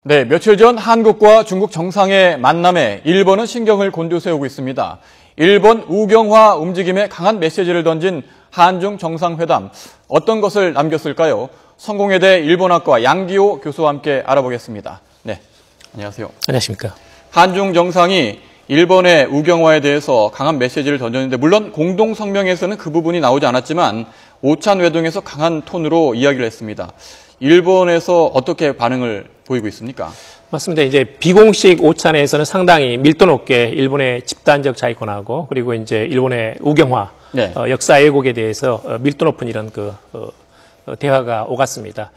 네, 며칠 전 한국과 중국 정상의 만남에 일본은 신경을 곤두세우고 있습니다. 일본 우경화 움직임에 강한 메시지를 던진 한중 정상회담, 어떤 것을 남겼을까요? 성공회대 일본학과 양기호 교수와 함께 알아보겠습니다. 네, 안녕하세요. 안녕하십니까. 한중 정상이 일본의 우경화에 대해서 강한 메시지를 던졌는데, 물론 공동성명에서는 그 부분이 나오지 않았지만 오찬 회동에서 강한 톤으로 이야기를 했습니다. 일본에서 어떻게 반응을 보이고 있습니까? 맞습니다. 이제 비공식 오찬에서는 상당히 밀도 높게 일본의 집단적 자위권하고 그리고 이제 일본의 우경화, 네. 역사 왜곡에 대해서 밀도 높은 이런 대화가 오갔습니다.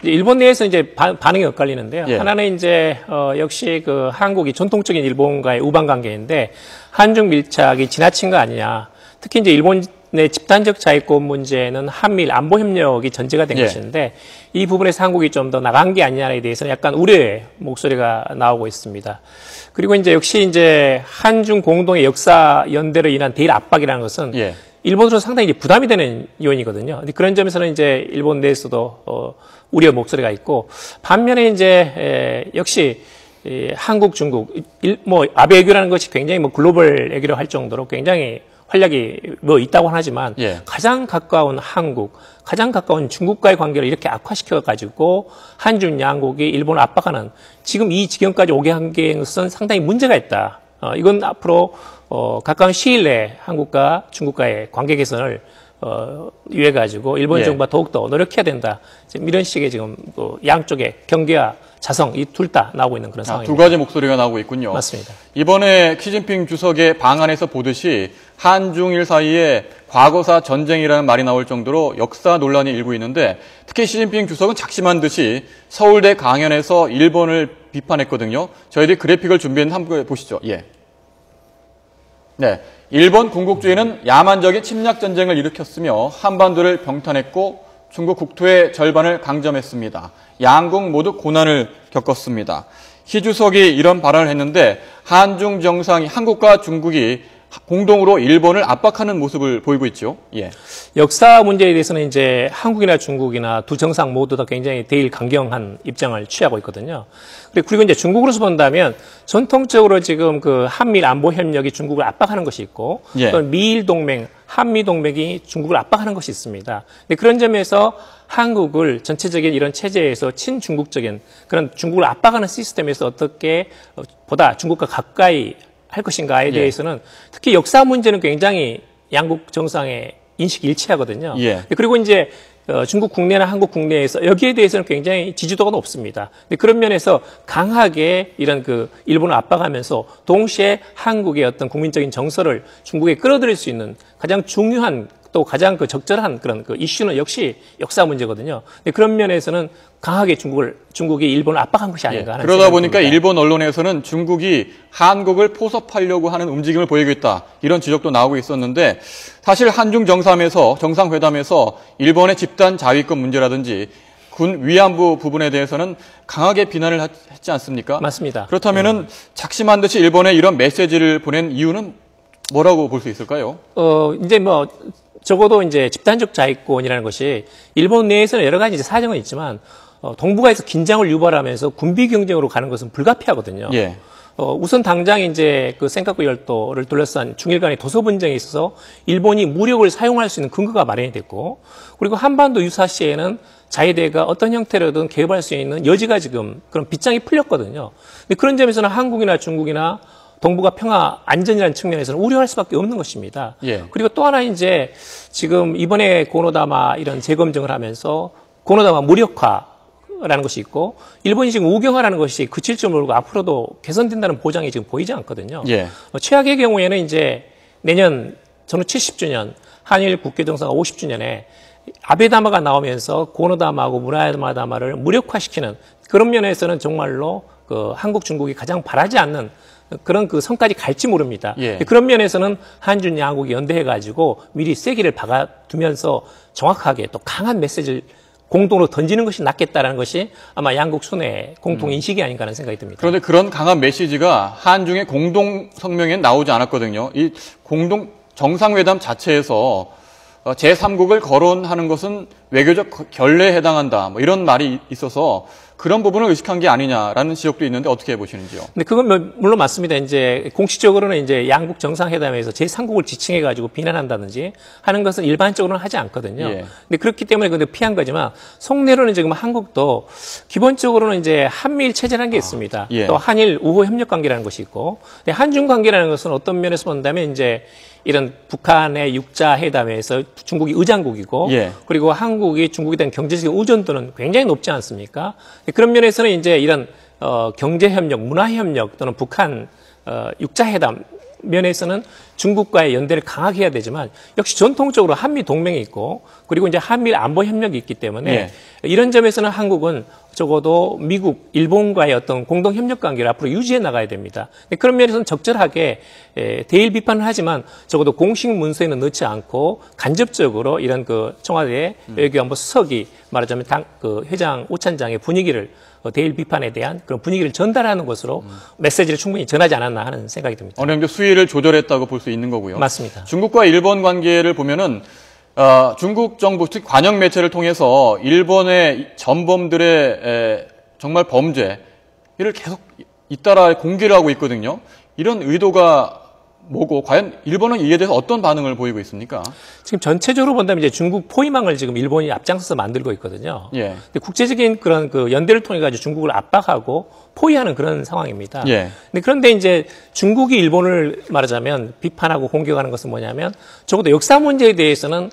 일본 내에서 이제 반응이 엇갈리는데요. 예. 하나는 이제 역시 한국이 전통적인 일본과의 우방 관계인데 한중 밀착이 지나친 거 아니냐. 특히 이제 일본의 집단적 자위권 문제는 한미일 안보 협력이 전제가 된 예. 것인데 이 부분에서 한국이 좀 더 나간 게 아니냐에 대해서는 약간 우려의 목소리가 나오고 있습니다. 그리고 이제 역시 이제 한중 공동의 역사 연대로 인한 대일 압박이라는 것은 예. 일본으로 상당히 부담이 되는 요인이거든요. 그런 점에서는 이제 일본 내에서도 우려 목소리가 있고, 반면에 이제 역시 한국, 중국, 아베 외교라는 것이 굉장히 글로벌 외교로 할 정도로 굉장히 활약이 있다고 하지만 예. 가장 가까운 한국, 가장 가까운 중국과의 관계를 이렇게 악화시켜가지고 한중 양국이 일본을 압박하는 지금 이 지경까지 오게 한 것은 상당히 문제가 있다. 이건 앞으로 가까운 시일 내에 한국과 중국과의 관계 개선을 위해 가지고 일본 예. 정부가 더욱더 노력해야 된다. 지금 이런 식의 지금 양쪽의 경계와 자성 이 둘 다 나오고 있는 그런 상황입니다. 두 가지 목소리가 나오고 있군요. 맞습니다. 이번에 시진핑 주석의 방안에서 보듯이 한중일 사이에 과거사 전쟁이라는 말이 나올 정도로 역사 논란이 일고 있는데, 특히 시진핑 주석은 작심한 듯이 서울대 강연에서 일본을 비판했거든요. 저희들이 그래픽을 준비했는데 한번 보시죠. 예. 네, 일본 군국주의는 야만적인 침략 전쟁을 일으켰으며 한반도를 병탄했고 중국 국토의 절반을 강점했습니다. 양국 모두 고난을 겪었습니다. 시 주석이 이런 발언을 했는데 한중 정상이, 한국과 중국이 공동으로 일본을 압박하는 모습을 보이고 있죠. 예. 역사 문제에 대해서는 이제 한국이나 중국이나 두 정상 모두 다 굉장히 대일 강경한 입장을 취하고 있거든요. 그리고 이제 중국으로서 본다면 전통적으로 지금 한미일 안보 협력이 중국을 압박하는 것이 있고, 예. 또 미일 동맹, 한미 동맹이 중국을 압박하는 것이 있습니다. 근데 그런 점에서 한국을 전체적인 이런 체제에서 친중국적인 그런 중국을 압박하는 시스템에서 어떻게 보다 중국과 가까이 할 것인가에 대해서는 특히 역사 문제는 굉장히 양국 정상의 인식이 일치하거든요. 예. 그리고 이제 중국 국내나 한국 국내에서 여기에 대해서는 굉장히 지지도가 높습니다. 그런 면에서 강하게 이런 일본을 압박하면서 동시에 한국의 어떤 국민적인 정서를 중국에 끌어들일 수 있는 가장 중요한 또 가장 적절한 그런 이슈는 역시 역사 문제거든요. 그런 면에서는 강하게 중국이 일본을 압박한 것이 아닌가 하는 그러다 보니까 듭니다. 일본 언론에서는 중국이 한국을 포섭하려고 하는 움직임을 보이고 있다, 이런 지적도 나오고 있었는데, 사실 한중 정상회담에서 일본의 집단 자위권 문제라든지 군 위안부 부분에 대해서는 강하게 비난을 했지 않습니까? 맞습니다. 그렇다면은 작심한 듯이 일본에 이런 메시지를 보낸 이유는 뭐라고 볼 수 있을까요? 이제 적어도 이제 집단적 자위권이라는 것이 일본 내에서는 여러 가지 이제 사정은 있지만 동북아에서 긴장을 유발하면서 군비 경쟁으로 가는 것은 불가피하거든요. 예. 우선 당장 이제 센카쿠 열도를 둘러싼 중일 간의 도서 분쟁에 있어서 일본이 무력을 사용할 수 있는 근거가 마련이 됐고, 그리고 한반도 유사시에는 자위대가 어떤 형태로든 개입할 수 있는 여지가 지금 그런 빗장이 풀렸거든요. 근데 그런 점에서는 한국이나 중국이나 동북아 평화 안전이라는 측면에서는 우려할 수밖에 없는 것입니다. 예. 그리고 또 하나 이제 지금 이번에 고노다마 이런 재검증을 하면서 고노다마 무력화라는 것이 있고, 일본이 지금 우경화라는 것이 그칠 줄 모르고 앞으로도 개선된다는 보장이 지금 보이지 않거든요. 예. 최악의 경우에는 이제 내년 전후 70주년 한일 국교 정상화 50주년에 아베다마가 나오면서 고노다마하고 무라야마다마를 무력화시키는 그런 면에서는 정말로 한국 중국이 가장 바라지 않는 그런 성까지 갈지 모릅니다. 예. 그런 면에서는 한중 양국이 연대해가지고 미리 쐐기를 박아두면서 정확하게 또 강한 메시지를 공동으로 던지는 것이 낫겠다라는 것이 아마 양국 순회의 공통 인식이 아닌가 하는 생각이 듭니다. 그런데 그런 강한 메시지가 한중의 공동 성명에 나오지 않았거든요. 이 공동 정상회담 자체에서 제3국을 거론하는 것은 외교적 결례에 해당한다, 이런 말이 있어서 그런 부분을 의식한 게 아니냐라는 지적도 있는데 어떻게 보시는지요? 근데 그건 물론 맞습니다. 이제 공식적으로는 이제 양국 정상회담에서 제3국을 지칭해가지고 비난한다든지 하는 것은 일반적으로는 하지 않거든요. 예. 근데 그렇기 때문에 근데 피한 거지만 속내로는 지금 한국도 기본적으로는 이제 한미일 체제라는 게 있습니다. 예. 또 한일 우호 협력 관계라는 것이 있고, 근데 한중 관계라는 것은 어떤 면에서 본다면 이제 이런 북한의 육자 회담에서 중국이 의장국이고, 예. 그리고 한국이 중국에 대한 경제적 의존도는 굉장히 높지 않습니까? 그런 면에서는 이제 이런 경제협력, 문화협력 또는 북한 육자회담 면에서는 중국과의 연대를 강하게 해야 되지만 역시 전통적으로 한미 동맹이 있고 그리고 이제 한미 안보 협력이 있기 때문에 예. 이런 점에서는 한국은 적어도 미국, 일본과의 어떤 공동 협력 관계를 앞으로 유지해 나가야 됩니다. 그런 면에서는 적절하게 대일 비판을 하지만 적어도 공식 문서에는 넣지 않고 간접적으로 이런 그 청와대 외교안보 수석이 말하자면 그 회장 오찬장의 분위기를 대일 비판에 대한 그런 분위기를 전달하는 것으로 메시지를 충분히 전하지 않았나 하는 생각이 듭니다. 어느 정도 수위를 조절했다고 볼 수 있는 거고요. 맞습니다. 중국과 일본 관계를 보면은 중국 정부 즉 관영 매체를 통해서 일본의 전범들의 정말 범죄를 계속 잇따라 공개를 하고 있거든요. 이런 의도가 뭐고 과연 일본은 이에 대해서 어떤 반응을 보이고 있습니까? 지금 전체적으로 본다면 이제 중국 포위망을 지금 일본이 앞장서서 만들고 있거든요. 예. 근데 국제적인 그런 그 연대를 통해 가지고 중국을 압박하고 포위하는 그런 상황입니다. 예. 근데 그런데 이제 중국이 일본을 말하자면 비판하고 공격하는 것은 뭐냐면 적어도 역사 문제에 대해서는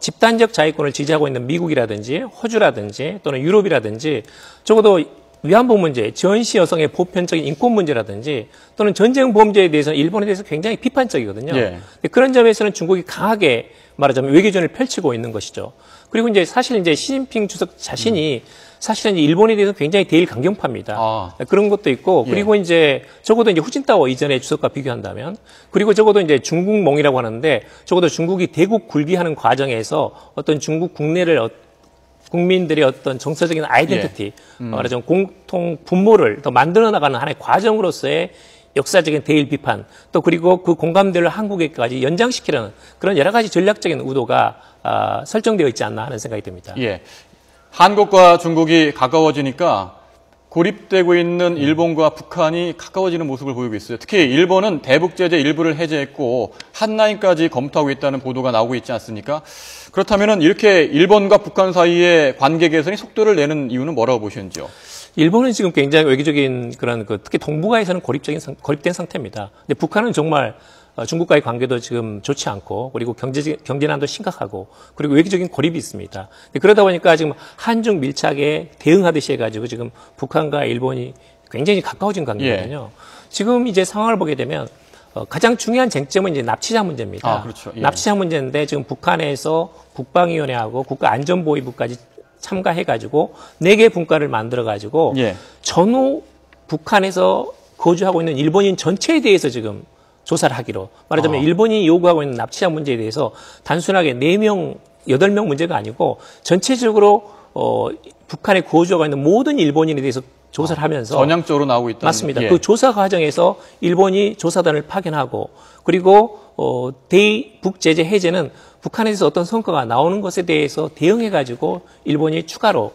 집단적 자위권을 지지하고 있는 미국이라든지 호주라든지 또는 유럽이라든지 적어도 위안부 문제, 전시 여성의 보편적인 인권 문제라든지 또는 전쟁 범죄에 대해서는 일본에 대해서 굉장히 비판적이거든요. 예. 그런 점에서는 중국이 강하게 말하자면 외교전을 펼치고 있는 것이죠. 그리고 이제 사실 이제 시진핑 주석 자신이 사실은 이제 일본에 대해서 굉장히 대일 강경파입니다. 그런 것도 있고, 그리고 이제 적어도 이제 후진타오 이전의 주석과 비교한다면, 그리고 적어도 이제 중국몽이라고 하는데, 적어도 중국이 대국 굴비하는 과정에서 어떤 중국 국내를 국민들의 어떤 정서적인 아이덴티티, 말하자면 공통 분모를 더 만들어 나가는 하나의 과정으로서의 역사적인 대일 비판, 또 그리고 그 공감대를 한국에까지 연장시키려는 그런 여러 가지 전략적인 의도가 설정되어 있지 않나 하는 생각이 듭니다. 예. 한국과 중국이 가까워지니까 고립되고 있는 일본과 북한이 가까워지는 모습을 보이고 있어요. 특히 일본은 대북 제재 일부를 해제했고 한라인까지 검토하고 있다는 보도가 나오고 있지 않습니까? 그렇다면 이렇게 일본과 북한 사이의 관계 개선이 속도를 내는 이유는 뭐라고 보시는지요? 일본은 지금 굉장히 외교적인 그런 특히 동북아에서는 고립된 상태입니다. 근데 북한은 정말 중국과의 관계도 지금 좋지 않고 그리고 경제난도 심각하고 그리고 외교적인 고립이 있습니다. 그러다 보니까 지금 한중 밀착에 대응하듯이 해가지고 지금 북한과 일본이 굉장히 가까워진 관계거든요. 예. 지금 이제 상황을 보게 되면 가장 중요한 쟁점은 이제 납치자 문제입니다. 그렇죠. 예. 납치자 문제인데 지금 북한에서 국방위원회하고 국가안전보위부까지 참가해가지고 4개 분과를 만들어가지고 예. 전후 북한에서 거주하고 있는 일본인 전체에 대해서 지금 조사를 하기로 말하자면 일본이 요구하고 있는 납치자 문제에 대해서 단순하게 4명, 8명 문제가 아니고 전체적으로 북한에 거주하고 있는 모든 일본인에 대해서 조사를 하면서 전향적으로 나오고 있다. 맞습니다. 예. 그 조사 과정에서 일본이 조사단을 파견하고 그리고 대북 제재 해제는 북한에서 어떤 성과가 나오는 것에 대해서 대응해 가지고 일본이 추가로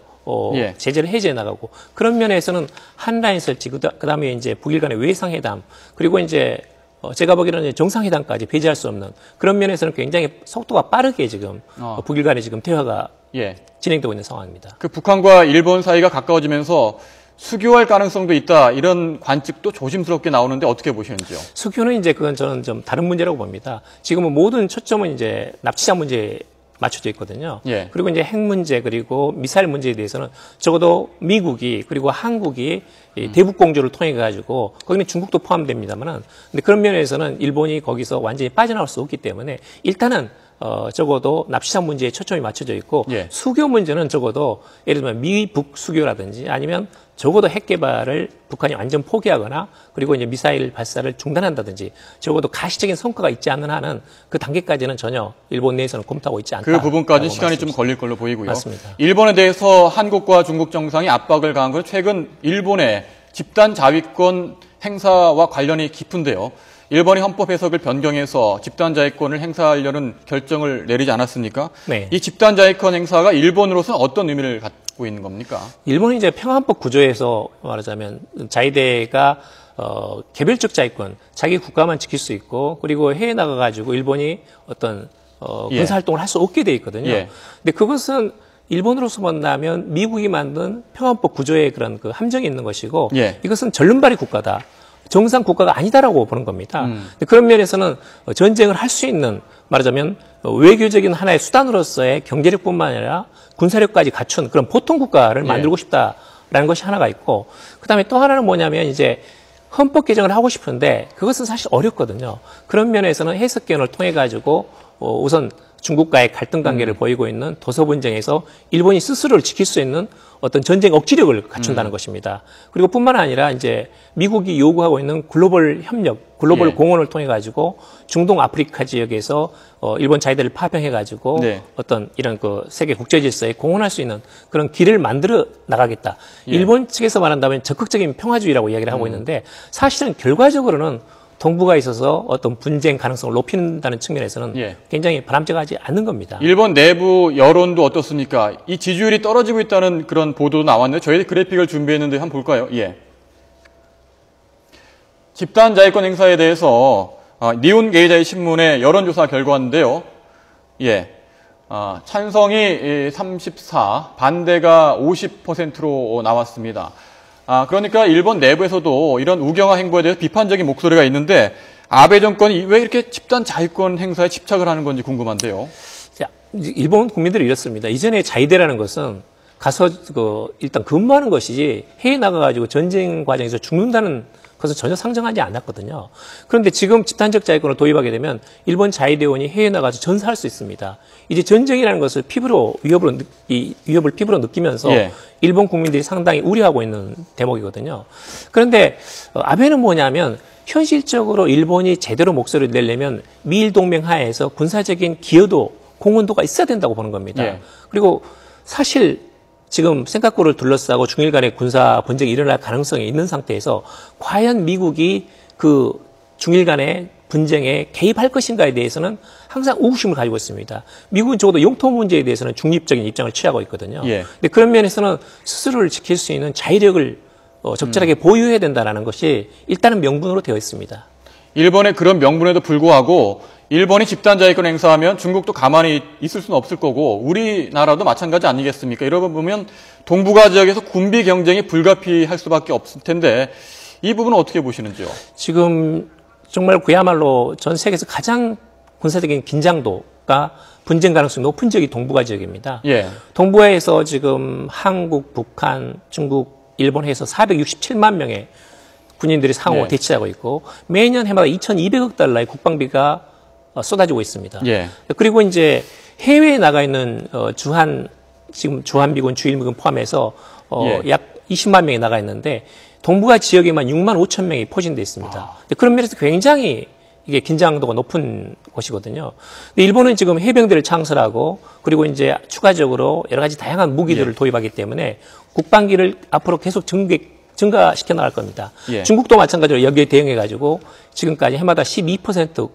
예. 제재를 해제해 나가고 그런 면에서는 한라인 설치 그다음에 이제 북일 간의 외상회담 그리고 이제 제가 보기에는 정상회담까지 배제할 수 없는 그런 면에서는 굉장히 속도가 빠르게 지금 북일 간에 지금 대화가 예. 진행되고 있는 상황입니다. 그 북한과 일본 사이가 가까워지면서 수교할 가능성도 있다 이런 관측도 조심스럽게 나오는데 어떻게 보시는지요? 수교는 이제 그건 저는 좀 다른 문제라고 봅니다. 지금은 모든 초점은 이제 납치자 문제에 맞춰져 있거든요. 예. 그리고 이제 핵 문제 그리고 미사일 문제에 대해서는 적어도 미국이 그리고 한국이 대북 공조를 통해 가지고 거기는 중국도 포함됩니다만은 근데 그런 면에서는 일본이 거기서 완전히 빠져나올 수 없기 때문에 일단은 적어도 납치자 문제에 초점이 맞춰져 있고 예. 수교 문제는 적어도 예를 들면 미북 수교라든지 아니면 적어도 핵 개발을 북한이 완전 포기하거나 그리고 이제 미사일 발사를 중단한다든지 적어도 가시적인 성과가 있지 않는 한은 그 단계까지는 전혀 일본 내에서는 검토하고 있지 않다. 그 부분까지 시간이 좀 걸릴 걸로 보이고요. 맞습니다. 일본에 대해서 한국과 중국 정상이 압박을 가한 건 최근 일본의 집단 자위권 행사와 관련이 깊은데요. 일본이 헌법 해석을 변경해서 집단 자위권을 행사하려는 결정을 내리지 않았습니까? 네. 이 집단 자위권 행사가 일본으로서는 어떤 의미를 갖고 있는 겁니까? 일본이 이제 평화헌법 구조에서 말하자면 자위대가 개별적 자위권, 자기 국가만 지킬 수 있고 그리고 해외 나가가지고 일본이 어떤 군사 활동을 할 수 없게 돼 있거든요. 예. 근데 그것은 일본으로서 본다면 미국이 만든 평화헌법 구조에 그런 그 함정이 있는 것이고 예. 이것은 전륜발이 국가다. 정상 국가가 아니다라고 보는 겁니다. 근데 그런 면에서는 전쟁을 할 수 있는 말하자면 외교적인 하나의 수단으로서의 경제력뿐만 아니라 군사력까지 갖춘 그런 보통 국가를 만들고 싶다라는 것이 하나가 있고 그다음에 또 하나는 뭐냐면 이제 헌법 개정을 하고 싶은데 그것은 사실 어렵거든요. 그런 면에서는 해석견을 통해 가지고 우선 중국과의 갈등 관계를 보이고 있는 도서 분쟁에서 일본이 스스로를 지킬 수 있는 어떤 전쟁 억지력을 갖춘다는 것입니다. 그리고 뿐만 아니라 이제 미국이 요구하고 있는 글로벌 협력, 글로벌 공헌을 통해 가지고 중동 아프리카 지역에서 일본 자위대를 파병해 가지고 어떤 이런 그 세계 국제 질서에 공헌할 수 있는 그런 길을 만들어 나가겠다. 일본 측에서 말한다면 적극적인 평화주의라고 이야기를 하고 있는데 사실은 결과적으로는 동북아에 있어서 어떤 분쟁 가능성을 높인다는 측면에서는 굉장히 바람직하지 않는 겁니다. 일본 내부 여론도 어떻습니까? 이 지지율이 떨어지고 있다는 그런 보도도 나왔는데 저희 그래픽을 준비했는데 한번 볼까요? 집단 자위권 행사에 대해서 니혼 게이자이 신문의 여론조사 결과인데요. 찬성이 34, 반대가 50%로 나왔습니다. 그러니까 일본 내부에서도 이런 우경화 행보에 대해서 비판적인 목소리가 있는데 아베 정권이 왜 이렇게 집단 자위권 행사에 집착을 하는 건지 궁금한데요. 자, 일본 국민들이 이렇습니다. 이전에 자위대라는 것은 가서 일단 근무하는 것이지 해외 나가가지고 전쟁 과정에서 죽는다는 것은 전혀 상정하지 않았거든요. 그런데 지금 집단적 자위권을 도입하게 되면 일본 자위대원이 해외 나가서 전사할 수 있습니다. 이제 전쟁이라는 것을 위협을 피부로 느끼면서 일본 국민들이 상당히 우려하고 있는 대목이거든요. 그런데 아베는 뭐냐면 현실적으로 일본이 제대로 목소리를 내려면 미일 동맹 하에서 군사적인 기여도 공헌도가 있어야 된다고 보는 겁니다. 그리고 사실 지금 센카쿠를 둘러싸고 중일 간의 군사 분쟁이 일어날 가능성이 있는 상태에서 과연 미국이 그 중일 간의 분쟁에 개입할 것인가에 대해서는 항상 의구심을 가지고 있습니다. 미국은 적어도 영토 문제에 대해서는 중립적인 입장을 취하고 있거든요. 근데 그런 면에서는 스스로를 지킬 수 있는 자위력을 적절하게 보유해야 된다는 것이 일단은 명분으로 되어 있습니다. 일본의 그런 명분에도 불구하고 일본이 집단 자위권 행사하면 중국도 가만히 있을 수는 없을 거고 우리나라도 마찬가지 아니겠습니까? 이러고 보면 동북아 지역에서 군비 경쟁이 불가피할 수밖에 없을 텐데 이 부분은 어떻게 보시는지요? 지금 정말 그야말로 전 세계에서 가장 군사적인 긴장도가 분쟁 가능성이 높은 지역이 동북아 지역입니다. 동북아에서 지금 한국, 북한, 중국, 일본 해서 467만 명의 군인들이 상호 대치하고 있고 매년 해마다 2,200억 달러의 국방비가 쏟아지고 있습니다. 그리고 이제 해외에 나가 있는 지금 주한미군, 주일미군 포함해서 약 20만 명이 나가 있는데 동북아 지역에만 6만 5천 명이 포진돼 있습니다. 그런 면에서 굉장히 이게 긴장도가 높은 곳이거든요. 근데 일본은 지금 해병대를 창설하고 그리고 이제 추가적으로 여러 가지 다양한 무기들을 도입하기 때문에 국방비를 앞으로 계속 증가시켜 나갈 겁니다. 중국도 마찬가지로 여기에 대응해가지고 지금까지 해마다 12%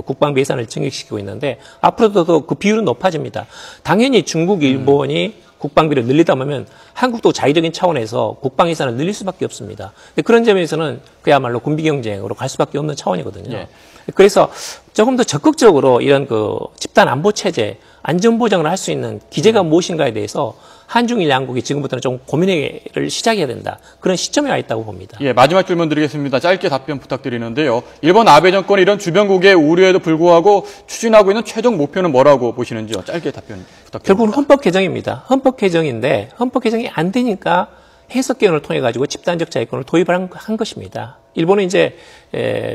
국방비 예산을 증액시키고 있는데 앞으로도 그 비율은 높아집니다. 당연히 중국, 일본이 국방비를 늘리다 보면 한국도 자의적인 차원에서 국방 예산을 늘릴 수밖에 없습니다. 근데 그런 점에서는 그야말로 군비 경쟁으로 갈 수밖에 없는 차원이거든요. 그래서 조금 더 적극적으로 이런 그 집단 안보 체제, 안전 보장을 할 수 있는 기제가 무엇인가에 대해서 한중일 양국이 지금부터는 좀 고민을 시작해야 된다. 그런 시점에 와 있다고 봅니다. 마지막 질문 드리겠습니다. 짧게 답변 부탁드리는데요. 일본 아베 정권이 이런 주변국의 우려에도 불구하고 추진하고 있는 최종 목표는 뭐라고 보시는지요? 짧게 답변 부탁드립니다. 결국은 헌법 개정입니다. 헌법 개정인데 헌법 개정이 안 되니까 해석개헌을 통해 가지고 집단적 자위권을 도입을 한 것입니다. 일본은 이제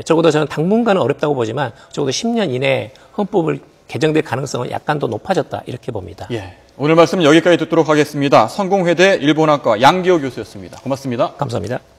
적어도 저는 당분간은 어렵다고 보지만 적어도 10년 이내에 헌법을 개정될 가능성은 약간 더 높아졌다 이렇게 봅니다. 오늘 말씀은 여기까지 듣도록 하겠습니다. 성공회대 일본학과 양기호 교수였습니다. 고맙습니다. 감사합니다.